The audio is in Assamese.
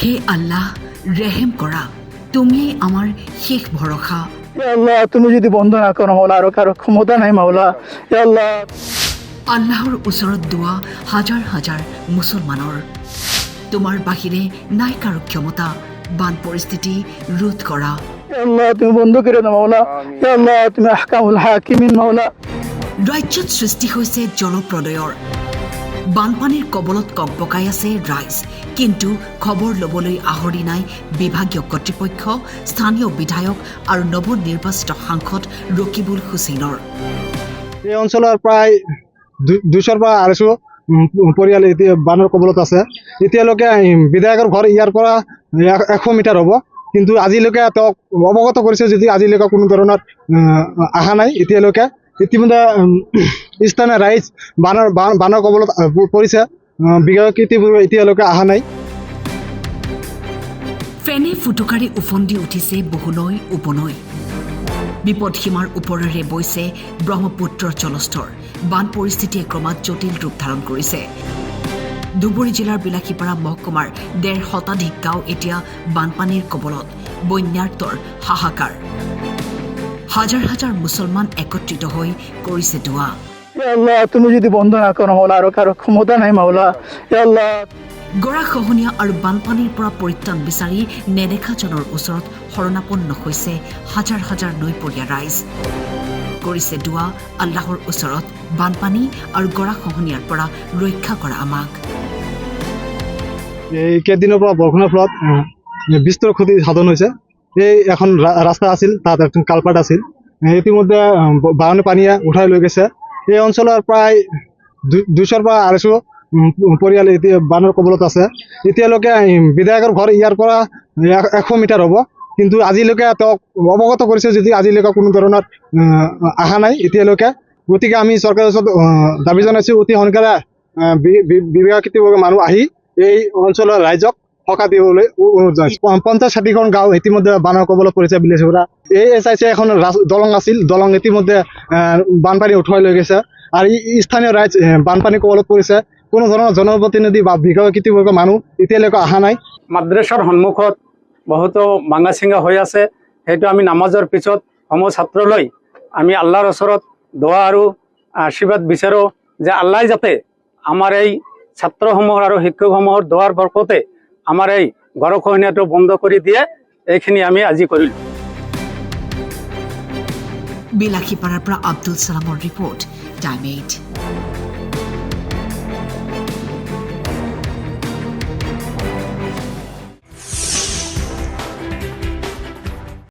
হে আল্লাহ, রেহেম করা, তুমি আমার শেষ ভরসা। ইয়া আল্লাহ, তুমি যদি বন্ধ না করো মাওলা, আর কারো ক্ষমতা নাই মাওলা। ইয়া আল্লাহ, আল্লাহৰ ওচৰত দোৱা হাজাৰ হাজাৰ মুছলমানৰ। তোমাৰ বাহিৰে নাই কাৰো ক্ষমতা বান পৰিস্থিতি ৰোধ কৰা। ইয়া আল্লাহ, তুমি বন্ধ কৰে দাও মাওলা। ইয়া আল্লাহ, তুমি আহকামুল হাকিমিন মাওলা। ৰাজ্যত সৃষ্টি হৈছে জলপ্ৰলয়ৰ। বানপানীৰ কবলত ককবকাই আছে ৰাইজ, কিন্তু খবৰ ল'বলৈ আহৰি নাই বিভাগীয় কৰ্তৃপক্ষ, স্থানীয় বিধায়ক আৰু নৱনিৰ্বাচিত সাংসদ ৰকিবুল হুছেইনৰ। এই অঞ্চলৰ প্ৰায় 200 পৰা 250 পৰিয়াল এতিয়া বানৰ কবলত আছে। এতিয়ালৈকে বিধায়কৰ ঘৰ ইয়াৰ পৰা 100 মিটাৰ হ'ব, কিন্তু আজিলৈকে তেওঁক অৱগত কৰিছে যদি আজিলৈকে কোনো ধৰণৰ অহা নাই। এতিয়ালৈকে ইতিমধ্যে স্থানীয় ৰাইজ বানৰ কবলত পৰিছে, বিধায়ক এতিয়ালৈকে অহা নাই। ফেনে ফুটুকাৰে উফন্দি উঠিছে বহু নৈ উপনৈ। বিপদসীমাৰ ওপৰেৰে বৈছে ব্ৰহ্মপুত্ৰৰ জলস্তৰ। বান পৰিস্থিতিয়ে ক্ৰমাৎ জটিল ৰূপ ধাৰণ কৰিছে। ধুবুৰী জিলাৰ বিলাসীপাৰা মহকুমাৰ 1.5 শতাধিক গাঁও এতিয়া বানপানীৰ কবলত। বন্যাৰ্তৰ হাহাকাৰ। হাজাৰ হাজাৰ মুছলমান একত্ৰিত হৈ কৰিছে দোৱা। ইয়া আল্লাহ, তুমি যদি বন্ধ না কৰো মাওলা, আৰ কাৰো ক্ষমতা নাই মাওলা। ইয়া আল্লাহ, গৰাখহনীয়া আৰু বানপানীৰ পৰা পৰিত্ৰাণ বিচাৰি নেদেখাজনৰ ওচৰত শৰণাপন্ন হৈছে হাজাৰ হাজাৰ নৈপৰীয়া ৰাইজ। কৰিছে দোৱা আল্লাহৰ ওচৰত, বানপানী আৰু গৰাখহনীয়াৰ পৰা ৰক্ষা কৰা আমাক। এই কেইদিনৰ পৰা বৰষুণৰ ফলত বিস্তৰ ক্ষতি সাধন হৈছে। এই এখন ৰাস্তা আছিল, তাত এখন কালপাট আছিল, ইতিমধ্যে বানপানী পানীয়ে উঠাই লৈ গৈছে। এই অঞ্চলৰ প্ৰায় 200 পৰা 250 পৰিয়াল এতিয়া বানৰ কবলত আছে। এতিয়ালৈকে বিধায়কৰ ঘৰ ইয়াৰ পৰা 100 মিটাৰ হ'ব, কিন্তু আজিলৈকে তেওঁক অৱগত কৰিছে যদি আজিলৈকে কোনো ধৰণৰ অহা নাই এতিয়ালৈকে। গতিকে আমি চৰকাৰৰ ওচৰত দাবী জনাইছোঁ, অতি সোনকালে বিভাগীয় মানুহ আহি এই অঞ্চলৰ ৰাইজক সকাহ দিবলৈ অনুৰোধ জনাইছোঁ। 50-60খন গাঁও ইতিমধ্যে বানৰ কবলত পৰিছে বিলাসীপাৰা। এই SIC এখন দলং আছিল, দলং ইতিমধ্যে বানপানী উঠুৱাই লৈ গৈছে, আৰু স্থানীয় ৰাইজ বানপানী কবলত পৰিছে। কোনো ধৰণৰ জনপ্ৰতিনিধি বা বিভাগীয় মানুহ এতিয়ালৈকে অহা নাই। মাদ্ৰাছাৰ সন্মুখত বহুতো ভাঙা চিঙা হৈ আছে। সেইটো আমি নামাজৰ পিছত সমূহ ছাত্ৰলৈ আমি আল্লাহৰ ওচৰত দোৱা আৰু আশীৰ্বাদ বিচাৰোঁ যে আল্লাহ যাতে আমাৰ এই ছাত্ৰসমূহৰ আৰু শিক্ষকসমূহৰ দোৱাৰ বৰকতে আমাৰ এই গৰাখহনীয়াটো বন্ধ কৰি দিয়ে। এইখিনি আমি আজি কৰিলোঁ। বিলাসীপাৰাৰ পৰা আব্দুল ছালামৰ ৰিপৰ্ট, টাইম 8।